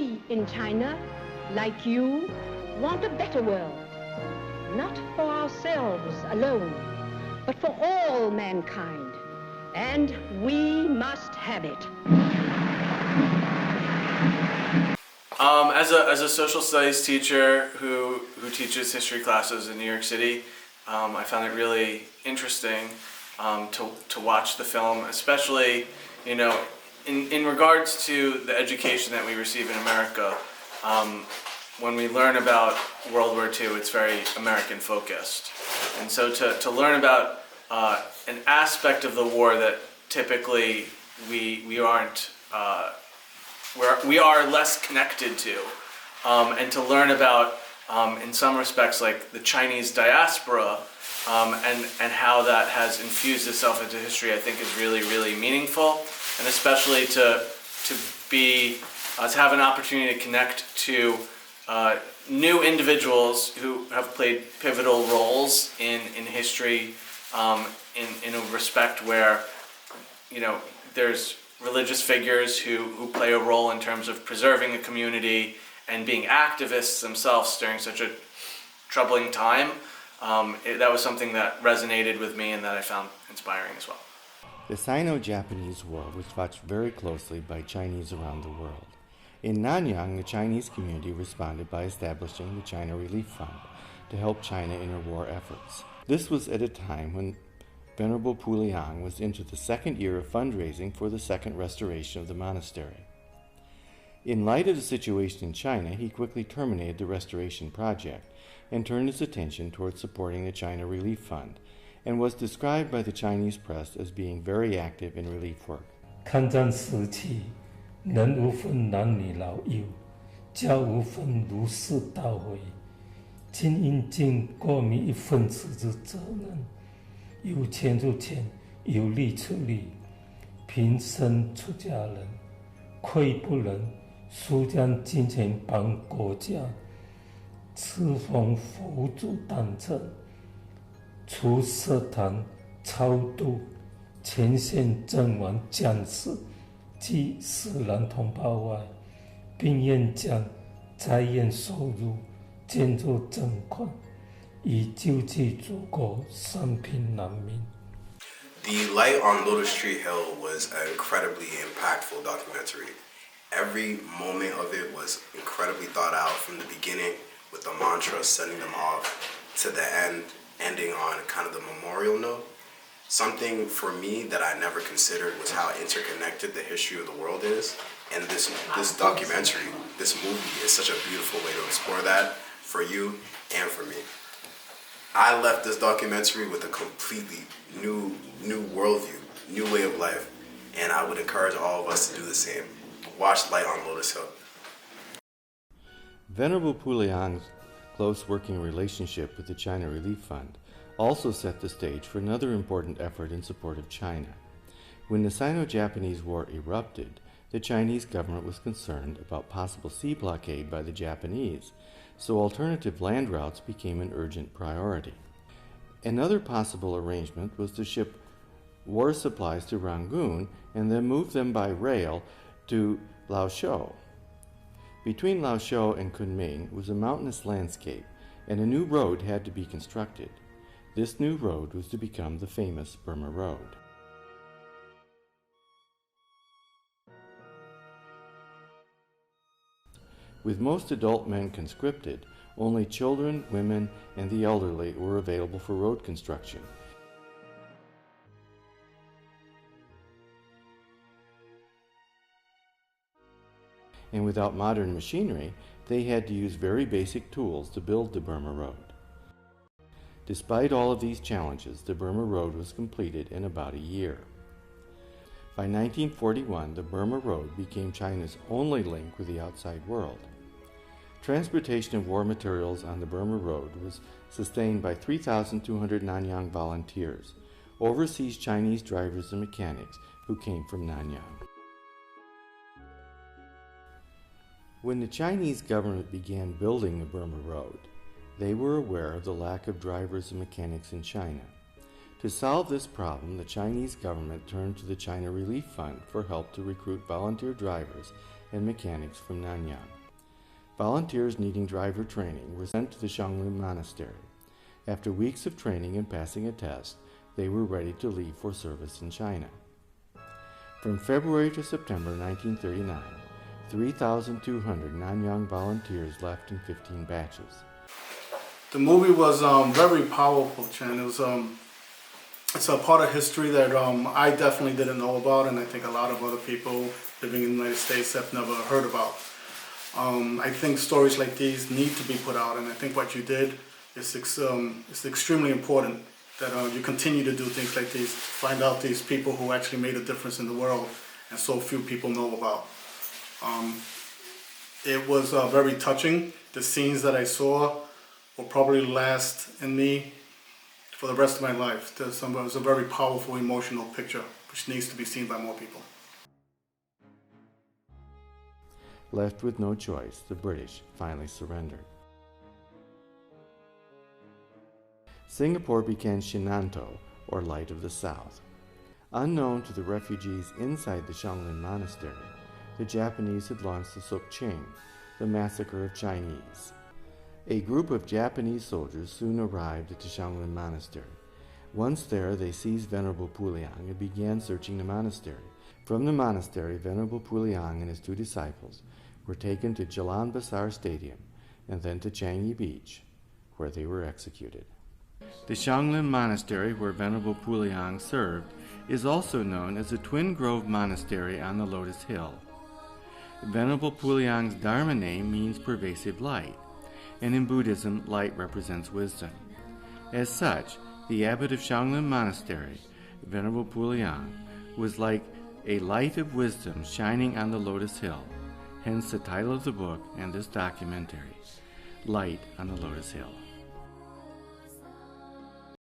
We in China, like you, want a better world, not for ourselves alone, but for all mankind, and we must have it. As a social studies teacher who teaches history classes in New York City, I found it really interesting to watch the film, especially, you know, in regards to the education that we receive in America. When we learn about World War II, it's very American focused. And so to learn about an aspect of the war that typically we aren't, we are less connected to, and to learn about, in some respects, like the Chinese diaspora, and how that has infused itself into history, I think is really, really meaningful, and especially to have an opportunity to connect to new individuals who have played pivotal roles in history, in a respect where, you know, there's religious figures who play a role in terms of preserving a community and being activists themselves during such a troubling time. That was something that resonated with me and that I found inspiring as well. The Sino-Japanese War was watched very closely by Chinese around the world. In Nanyang, the Chinese community responded by establishing the China Relief Fund to help China in her war efforts. This was at a time when Venerable Pu Liang was into the second year of fundraising for the second restoration of the monastery. In light of the situation in China, he quickly terminated the restoration project and turned his attention towards supporting the China Relief Fund, and was described by the Chinese press as being very active in relief work. 抗战时期，人无分男女老幼，家无分儒释道微，均应尽国民一份子之责任。有钱出钱，有力出力，平生出家人，愧不能，速将金钱帮国家，赐封佛祖诞辰，除社坛超度前线阵亡将士及死难同胞外，并愿将灾验收入建作赈款，以救济祖国生平难民。 The Light on Lotus Hill was an incredibly impactful documentary. Every moment of it was incredibly thought out from the beginning, with the mantra sending them off to the end, ending on kind of the memorial note. Something for me that I never considered was how interconnected the history of the world is. And this documentary, this movie, is such a beautiful way to explore that for you and for me. I left this documentary with a completely new worldview, new way of life, and I would encourage all of us to do the same. Watch Light on Lotus Hill. Venerable Pu Liang's close working relationship with the China Relief Fund also set the stage for another important effort in support of China. When the Sino-Japanese War erupted, the Chinese government was concerned about possible sea blockade by the Japanese, so alternative land routes became an urgent priority. Another possible arrangement was to ship war supplies to Rangoon and then move them by rail to Laoshou. Between Laoshou and Kunming was a mountainous landscape, and a new road had to be constructed. This new road was to become the famous Burma Road. With most adult men conscripted, only children, women, and the elderly were available for road construction. And without modern machinery, they had to use very basic tools to build the Burma Road. Despite all of these challenges, the Burma Road was completed in about a year. By 1941, the Burma Road became China's only link with the outside world. Transportation of war materials on the Burma Road was sustained by 3,200 Nanyang volunteers, overseas Chinese drivers and mechanics who came from Nanyang. When the Chinese government began building the Burma Road, they were aware of the lack of drivers and mechanics in China. To solve this problem, the Chinese government turned to the China Relief Fund for help to recruit volunteer drivers and mechanics from Nanyang. Volunteers needing driver training were sent to the Xionglim Monastery. After weeks of training and passing a test, they were ready to leave for service in China. From February to September 1939, 3,200 Nanyang volunteers left in 15 batches. The movie was very powerful, Chen. It's a part of history that I definitely didn't know about, and I think a lot of other people living in the United States have never heard about. I think stories like these need to be put out, and I think what you did is extremely important, that you continue to do things like these, find out these people who actually made a difference in the world and so few people know about. It was very touching. The scenes that I saw will probably last in me for the rest of my life. It was a very powerful, emotional picture which needs to be seen by more people. Left with no choice, the British finally surrendered. Singapore became Shinanto, or Light of the South. Unknown to the refugees inside the Xionglim Monastery, the Japanese had launched the Sokching, the massacre of Chinese. A group of Japanese soldiers soon arrived at the Xionglim Monastery. Once there, they seized Venerable Pu Liang and began searching the monastery. From the monastery, Venerable Pu Liang and his 2 disciples were taken to Jalan Besar Stadium and then to Changi Beach, where they were executed. The Xionglim Monastery, where Venerable Pu Liang served, is also known as the Twin Grove Monastery on the Lotus Hill. Venerable Pu Liang's Dharma name means pervasive light, and in Buddhism, light represents wisdom. As such, the abbot of Xionglim Monastery, Venerable Pu Liang, was like a light of wisdom shining on the Lotus Hill, hence the title of the book and this documentary, Light on the Lotus Hill.